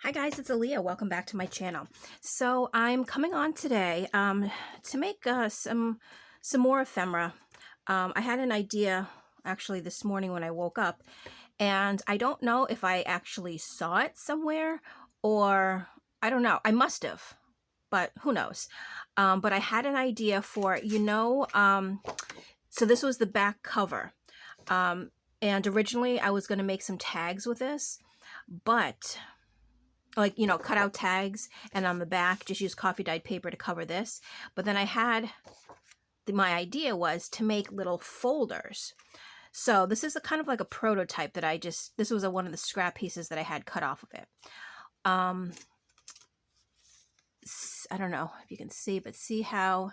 Hi guys, it's Aaliyah. Welcome back to my channel. So I'm coming on today to make some more ephemera. I had an idea actually this morning when I woke up, and I don't know if I actually saw it somewhere or I don't know. I must have, but who knows? But I had an idea for so this was the back cover, and originally I was going to make some tags with this, but cut out tags, and on the back just use coffee dyed paper to cover this. But then I had my idea was to make little folders. So this is a kind of like a prototype that this was one of the scrap pieces that I had cut off of it. I don't know if you can see, but see how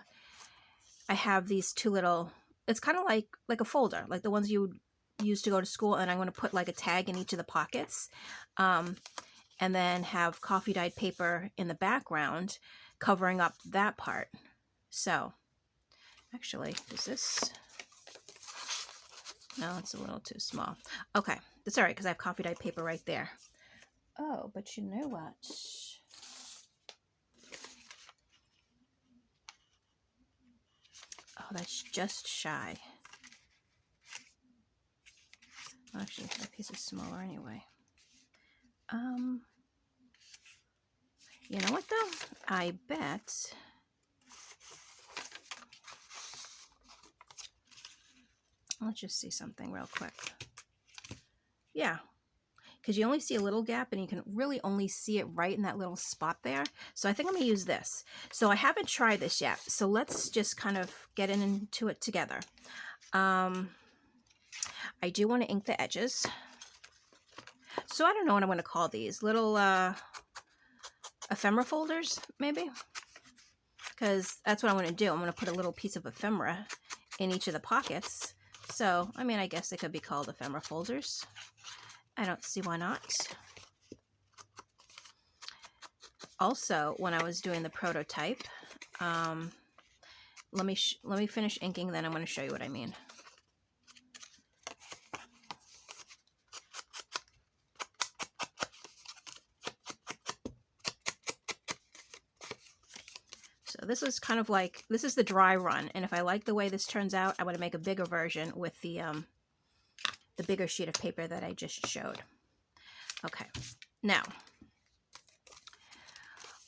I have these two little, it's kind of like a folder, like the ones you would use to go to school, and I'm going to put like a tag in each of the pockets. And then have coffee dyed paper in the background covering up that part. So actually, is this, no, it's a little too small. Okay, that's all right because I have coffee dyed paper right there. Oh, but you know what? Oh, that's just shy. Actually, that piece is smaller anyway. You know what though? I bet let's just see something real quick. Yeah, because you only see a little gap and you can really only see it right in that little spot there. So I think I'm gonna use this. So I haven't tried this yet, so let's just kind of get into it together. I do want to ink the edges. So I don't know what I'm going to call these. Little ephemera folders, maybe? Because that's what I'm going to do. I'm going to put a little piece of ephemera in each of the pockets. So, I mean, I guess they could be called ephemera folders. I don't see why not. Also, when I was doing the prototype, let me finish inking, then I'm going to show you what I mean. So this was kind of like, this is the dry run, and if I like the way this turns out, I'm going to make a bigger version with the bigger sheet of paper that I just showed. Okay, now,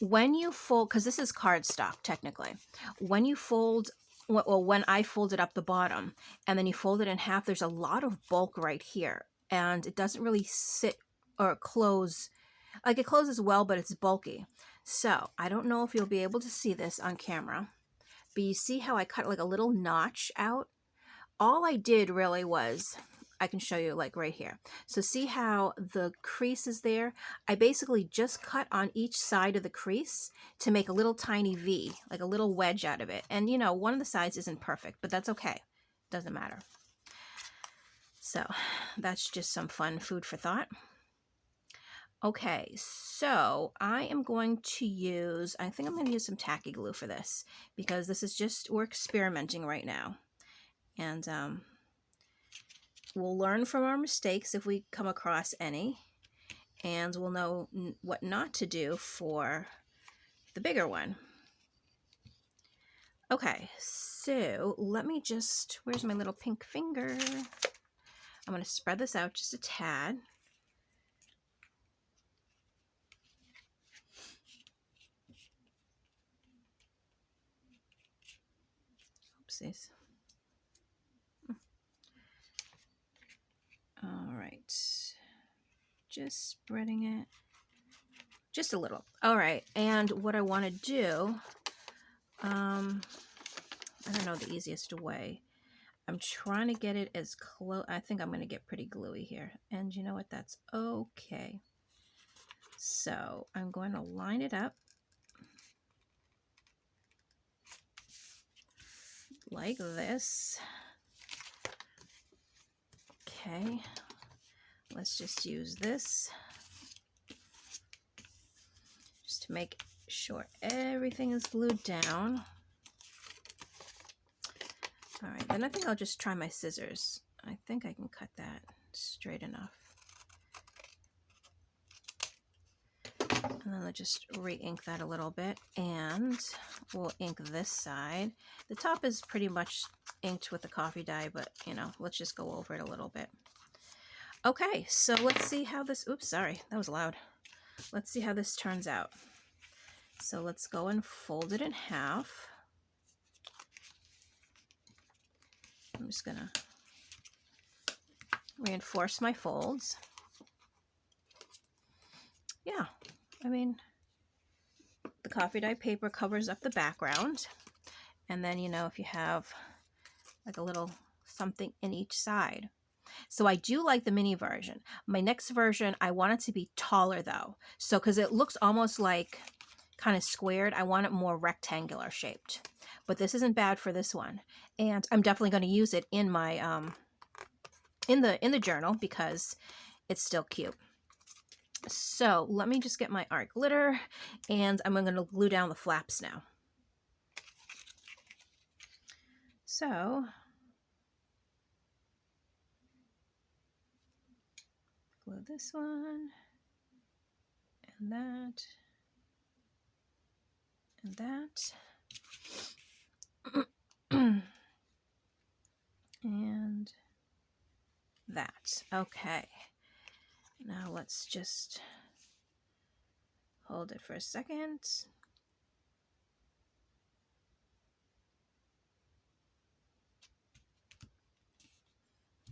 when you fold, because this is cardstock technically, when you fold, well, when I folded up the bottom, and then you fold it in half, there's a lot of bulk right here, and it doesn't really sit or close, like it closes well, but it's bulky. So I don't know if you'll be able to see this on camera, but you see how I cut like a little notch out? All I did really was, I can show you like right here. So see how the crease is there? I basically just cut on each side of the crease to make a little tiny V, like a little wedge out of it. And you know, one of the sides isn't perfect, but that's okay. Doesn't matter. So that's just some fun food for thought. Okay, so I am going to use, I think I'm going to use some Tacky Glue for this, because this is just, we're experimenting right now. And we'll learn from our mistakes if we come across any, and we'll know what not to do for the bigger one. Okay, so let me just, where's my little pink finger? I'm going to spread this out just a tad. Oopsies. All right, just spreading it just a little. All right, and what I want to do, I don't know the easiest way. I'm trying to get it as close. I think I'm going to get pretty gluey here, and you know what, that's okay. So I'm going to line it up like this. Okay, let's just use this just to make sure everything is glued down. All right, then I think I'll just try my scissors. I think I can cut that straight enough. And then I'll just re-ink that a little bit, and we'll ink this side. The top is pretty much inked with the coffee dye, but you know, let's just go over it a little bit. Okay, so let's see how this, oops, sorry, that was loud. Let's see how this turns out. So let's go and fold it in half. I'm just gonna reinforce my folds. Yeah, I mean, the coffee dye paper covers up the background. And then, you know, if you have like a little something in each side. So I do like the mini version. My next version, I want it to be taller though. So, because it looks almost like kind of squared, I want it more rectangular shaped. But this isn't bad for this one. And I'm definitely going to use it in my, in the journal because it's still cute. So let me just get my art glitter, and I'm going to glue down the flaps now. So glue this one, and that, and that, and that. Okay. Now let's just hold it for a second.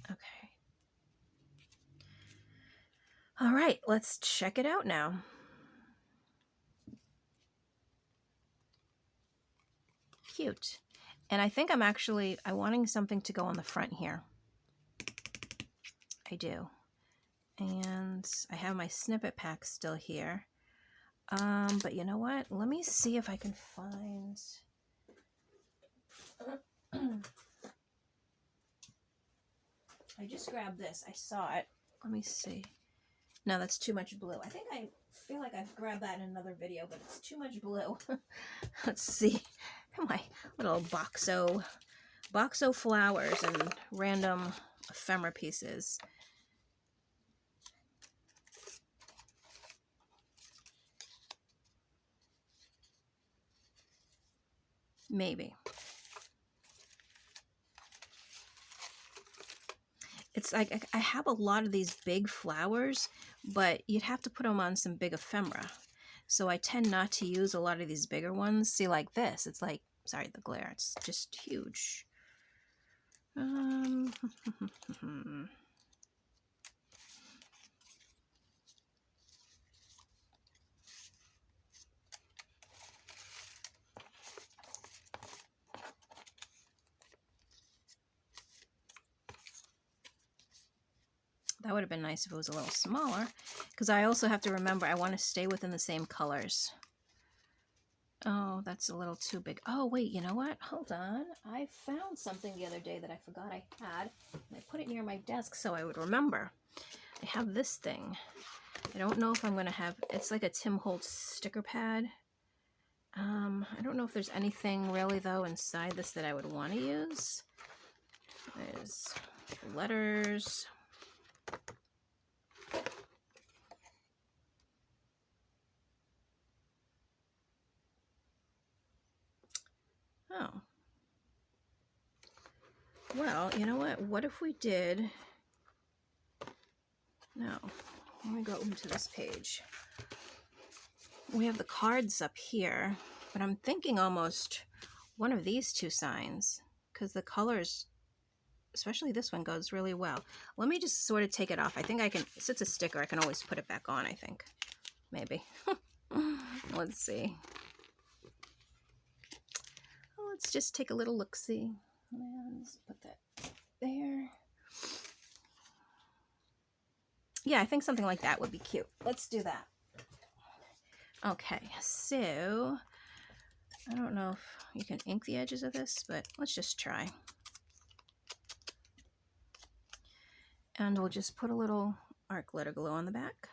Okay. All right, let's check it out now. Cute. And I think I'm wanting something to go on the front here. I do. And I have my snippet pack still here. But you know what? Let me see if I can find... I just grabbed this. I saw it. Let me see. No, that's too much blue. I think I feel like I've grabbed that in another video, but it's too much blue. Let's see. My little boxo flowers and random ephemera pieces. Maybe. It's like I have a lot of these big flowers, but you'd have to put them on some big ephemera. So I tend not to use a lot of these bigger ones. See, like this, it's like, sorry, the glare, it's just huge. That would have been nice if it was a little smaller, because I also have to remember I want to stay within the same colors. Oh, that's a little too big. Oh, wait, you know what? Hold on. I found something the other day that I forgot I had. And I put it near my desk so I would remember. I have this thing. I don't know if I'm going to have... It's like a Holtz Sticker Pad. I don't know if there's anything really, though, inside this that I would want to use. There's letters... Oh. Well, you know what? What if we did... No. Let me go into this page. We have the cards up here, but I'm thinking almost one of these two signs, because the colors, especially this one, goes really well. Let me just sort of take it off. I think I can, since it's a sticker, I can always put it back on, I think. Maybe. Let's see. Let's just take a little look-see. Let's put that there. Yeah, I think something like that would be cute. Let's do that. Okay, so I don't know if you can ink the edges of this, but let's just try. And we'll just put a little art glitter glue on the back.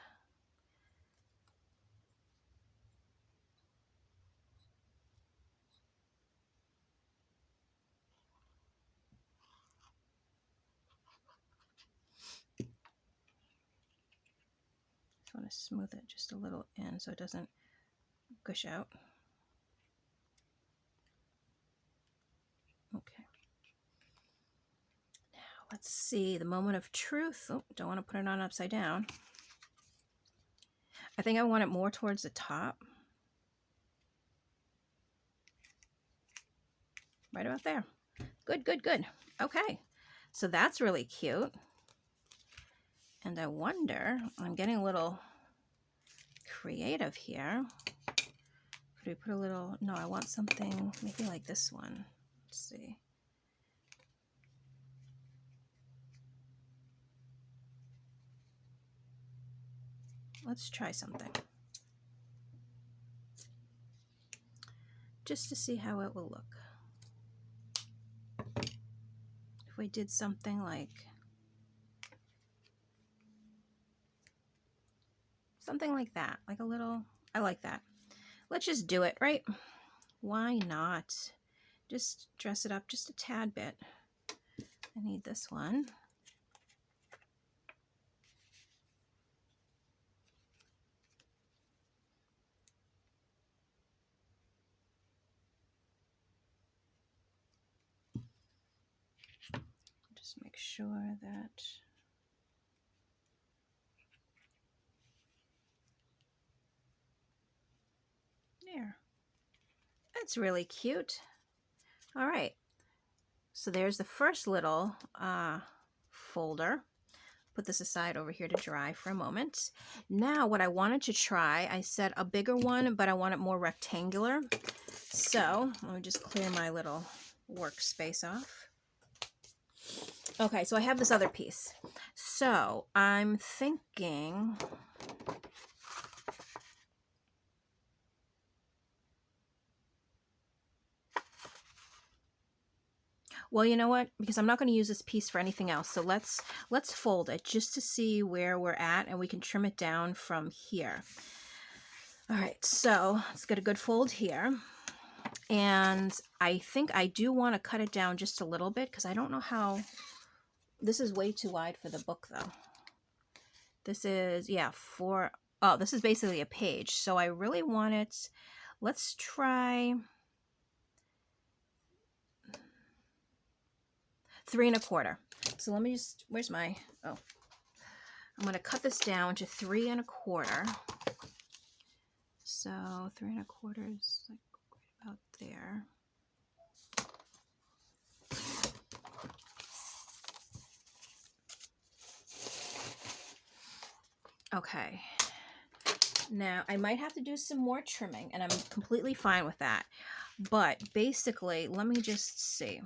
Just want to smooth it just a little in so it doesn't gush out. Okay. Now let's see the moment of truth. Oh, don't want to put it on upside down. I think I want it more towards the top. Right about there. Good, good, good. Okay. So that's really cute. And I wonder, I'm getting a little creative here. Could we put a little, no, I want something maybe like this one. Let's see. Let's try something. Just to see how it will look. If we did something like that, like a little, I like that. Let's just do it, right? Why not? Just dress it up just a tad bit. I need this one. Just make sure that there. That's really cute. All right. So there's the first little folder. Put this aside over here to dry for a moment. Now what I wanted to try, I said a bigger one, but I want it more rectangular. So let me just clear my little workspace off. Okay, so I have this other piece. So I'm thinking, well, you know what? Because I'm not going to use this piece for anything else. So let's fold it just to see where we're at, and we can trim it down from here. All right, so let's get a good fold here. And I think I do want to cut it down just a little bit because I don't know how. This is way too wide for the book though. This is, yeah, oh, this is basically a page. So I really want it, let's try 3 1/4. So let me just, where's my, oh, I'm going to cut this down to 3 1/4. So 3 1/4 is like right about there. Okay, now I might have to do some more trimming, and I'm completely fine with that. But basically, let me just see.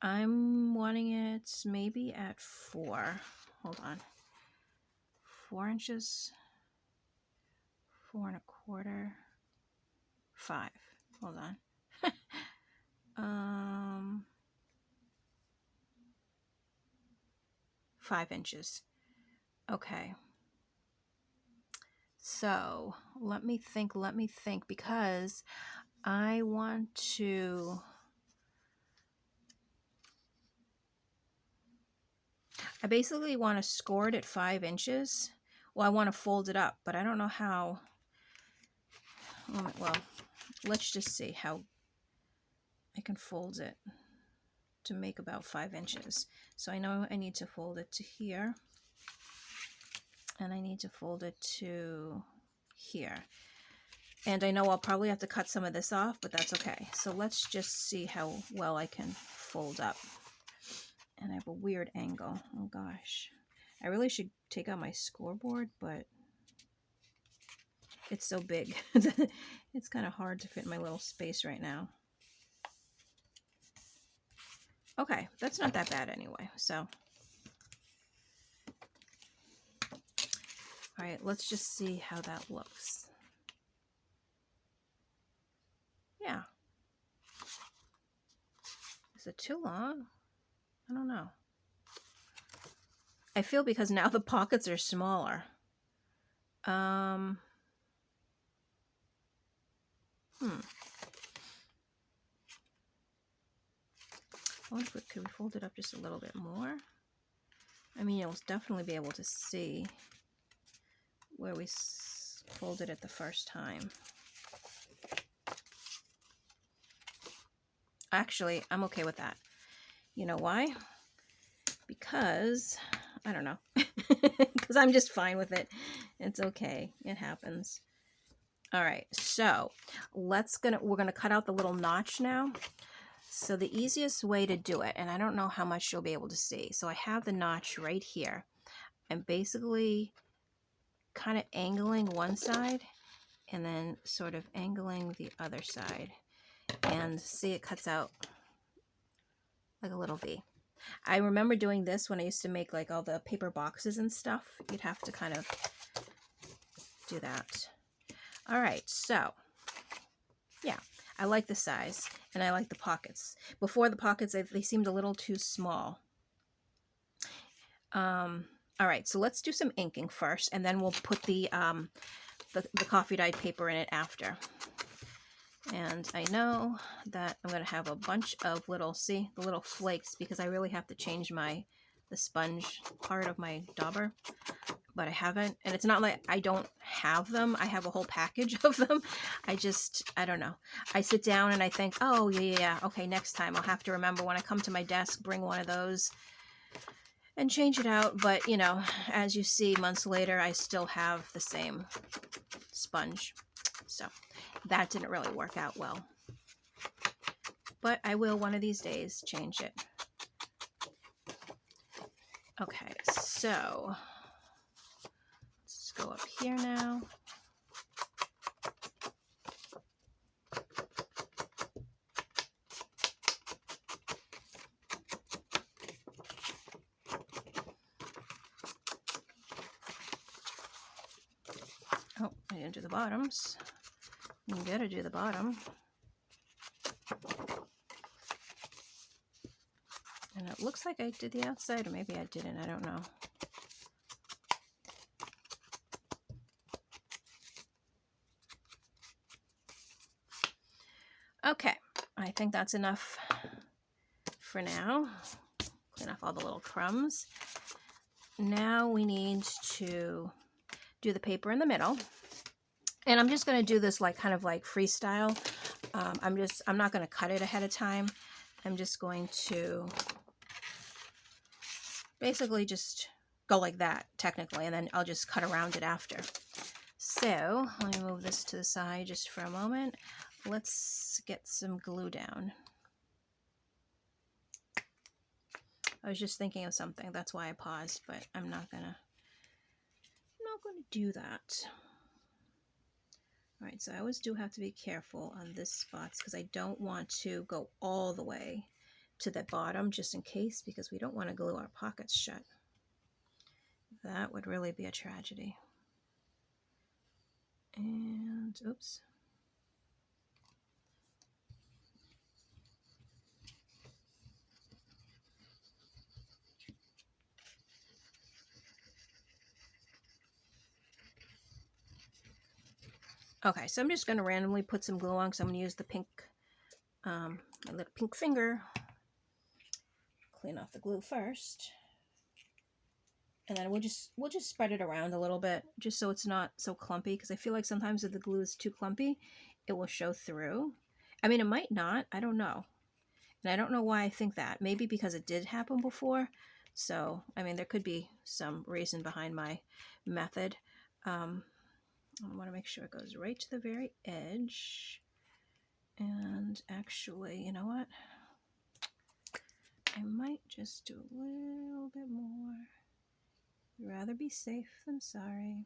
I'm wanting it maybe at 4. Hold on. 4 inches. 4 1/4. 5. Hold on. 5 inches. Okay. So let me think, because I want to, I basically want to score it at 5 inches. Well, I want to fold it up, but I don't know how. Well, let's just see how I can fold it to make about 5 inches. So I know I need to fold it to here. And I need to fold it to here. And I know I'll probably have to cut some of this off, but that's okay. So let's just see how well I can fold up. And I have a weird angle. Oh gosh. I really should take out my scoreboard, but it's so big. It's kind of hard to fit in my little space right now. Okay, that's not that bad anyway. So all right, let's just see how that looks. Yeah. Is it too long? I don't know. I feel because now the pockets are smaller. Could we fold it up just a little bit more? I mean, you'll definitely be able to see where we folded it the first time. Actually, I'm okay with that. You know why? Because, I don't know. Because I'm just fine with it. It's okay. It happens. All right, so we're gonna cut out the little notch now. So the easiest way to do it, and I don't know how much you'll be able to see. So I have the notch right here. I'm basically kind of angling one side and then sort of angling the other side. And see, it cuts out like a little V. I remember doing this when I used to make like all the paper boxes and stuff. You'd have to kind of do that. All right, so yeah, I like the size and I like the pockets. Before the pockets, they seemed a little too small. All right, so let's do some inking first, and then we'll put the coffee dyed paper in it after. And I know that I'm going to have a bunch of little, see, the little flakes, because I really have to change the sponge part of my dauber, but I haven't. And it's not like I don't have them. I have a whole package of them. I don't know. I sit down and I think, oh, yeah, okay, next time I'll have to remember when I come to my desk, bring one of those and change it out. But, you know, as you see, months later, I still have the same sponge. So that didn't really work out well. But I will one of these days change it. Okay, so let's go up here now. Oh, I didn't do the bottoms. You gotta do the bottom. And it looks like I did the outside, or maybe I didn't, I don't know. Okay, I think that's enough for now. Clean off all the little crumbs. Now we need to do the paper in the middle. And I'm just going to do this like kind of like freestyle. I'm not going to cut it ahead of time. I'm just going to basically just go like that technically, and then I'll just cut around it after. So let me move this to the side just for a moment. Let's get some glue down. I was just thinking of something. That's why I paused, but I'm not gonna do that. All right, so I always do have to be careful on this spots because I don't want to go all the way to the bottom just in case, because we don't want to glue our pockets shut. That would really be a tragedy. And oops. Okay, so I'm just going to randomly put some glue on because I'm going to use the pink, my little pink finger. Clean off the glue first. And then we'll just spread it around a little bit just so it's not so clumpy, because I feel like sometimes if the glue is too clumpy, it will show through. I mean, it might not. I don't know. And I don't know why I think that. Maybe because it did happen before. So, I mean, there could be some reason behind my method. I want to make sure it goes right to the very edge. And actually, you know what? I might just do a little bit more. Rather be safe than sorry.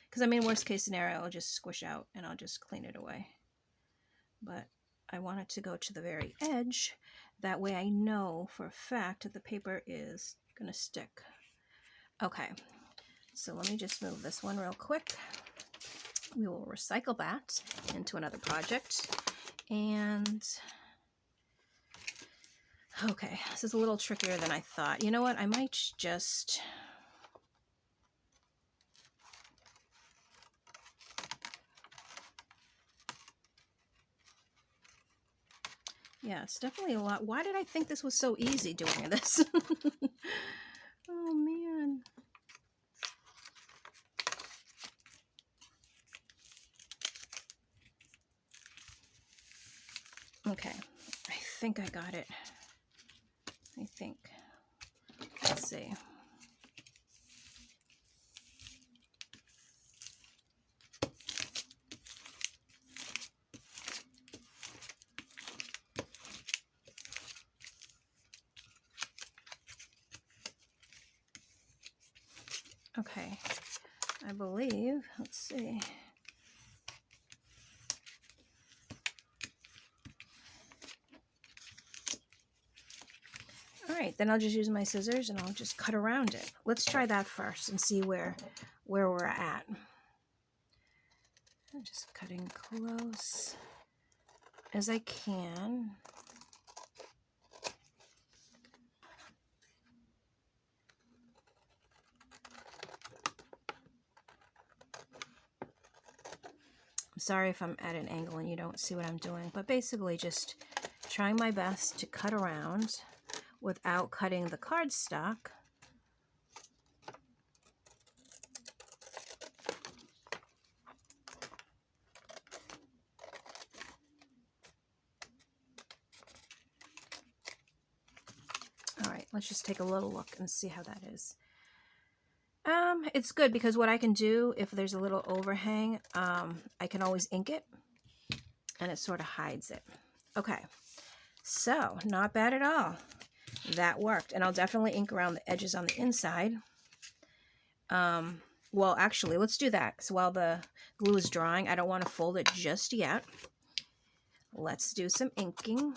Because I mean, worst case scenario, I'll just squish out and I'll just clean it away. But I want it to go to the very edge. That way I know for a fact that the paper is going to stick. Okay, so let me just move this one real quick. We will recycle that into another project. And okay, this is a little trickier than I thought. You know what? I might just... Yeah, it's definitely a lot. Why did I think this was so easy doing this? Oh, man. Okay, I think I got it. I think. Let's see. Okay, I believe, let's see. All right, then I'll just use my scissors and I'll just cut around it. Let's try that first and see where we're at. I'm just cutting close as I can. I'm sorry if I'm at an angle and you don't see what I'm doing, but basically just trying my best to cut around without cutting the cardstock. All right, let's just take a little look and see how that is. It's good because what I can do, if there's a little overhang, I can always ink it and it sort of hides it. Okay, so not bad at all. That worked, and I'll definitely ink around the edges on the inside. Well, actually, let's do that. So while the glue is drying, I don't want to fold it just yet. Let's do some inking.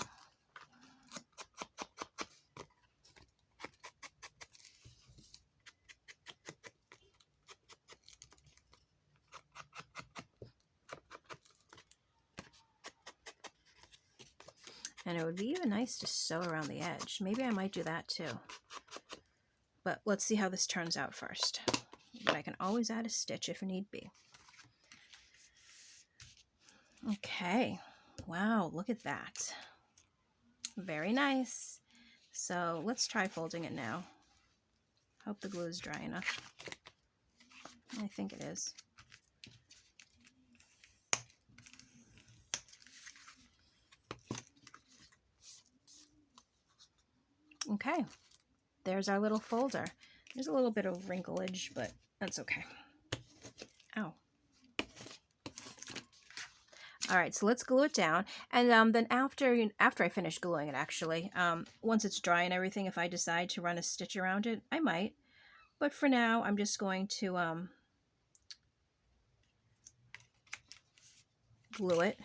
And it would be even nice to sew around the edge. Maybe I might do that too. But let's see how this turns out first. But I can always add a stitch if need be. Okay. Wow, look at that. Very nice. So let's try folding it now. Hope the glue is dry enough. I think it is. Okay, there's our little folder. There's a little bit of wrinklage, but that's okay. Ow. All right, so let's glue it down. And then after I finish gluing it, actually, once it's dry and everything, if I decide to run a stitch around it, I might. But for now, I'm just going to glue it.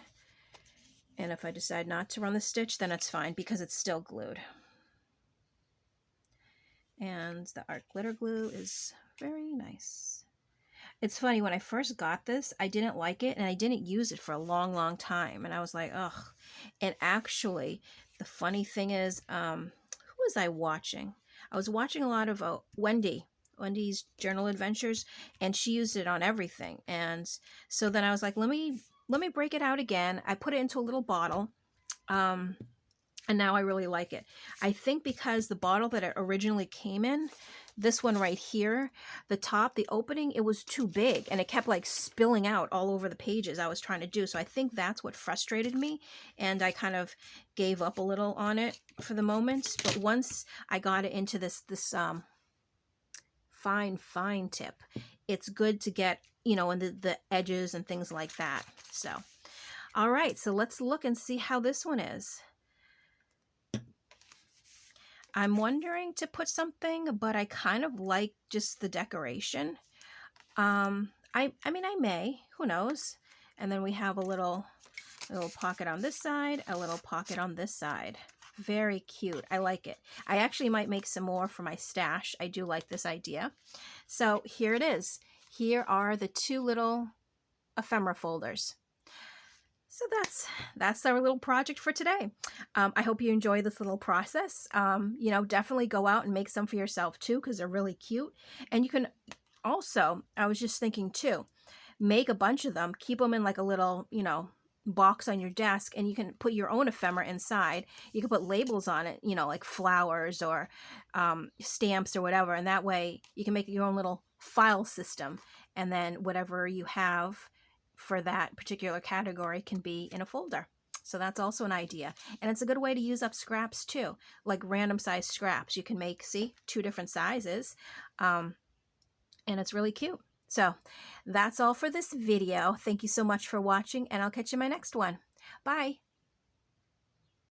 And if I decide not to run the stitch, then it's fine because it's still glued. And the art glitter glue is very nice. It's funny, when I first got this, I didn't like it and I didn't use it for a long, long time. And I was like, ugh. And actually, the funny thing is, who was I watching? I was watching a lot of Wendy's Journal Adventures, and she used it on everything. And so then I was like, let me break it out again. I put it into a little bottle. And now I really like it. I think because the bottle that it originally came in, this one right here, the top, the opening, it was too big and it kept like spilling out all over the pages I was trying to do. So I think that's what frustrated me, and I kind of gave up a little on it for the moment. But once I got it into this fine tip, it's good to get, you know, in the edges and things like that. So, all right, so let's look and see how this one is. I'm wondering to put something, but I kind of like just the decoration. I mean, I may, who knows? And then we have a little pocket on this side, a little pocket on this side. Very cute. I like it. I actually might make some more for my stash. I do like this idea. So here it is. Here are the two little ephemera folders. So that's our little project for today. I hope you enjoy this little process. You know, definitely go out and make some for yourself too, because they're really cute. And you can also, I was just thinking too, make a bunch of them, keep them in like a little, you know, box on your desk, and you can put your own ephemera inside. You can put labels on it, you know, like flowers or stamps or whatever. And that way you can make your own little file system. And then whatever you have for that particular category can be in a folder. So that's also an idea. And it's a good way to use up scraps too, like random size scraps. You can make, see, 2 different sizes. And it's really cute. So that's all for this video. Thank you so much for watching, and I'll catch you in my next one. Bye.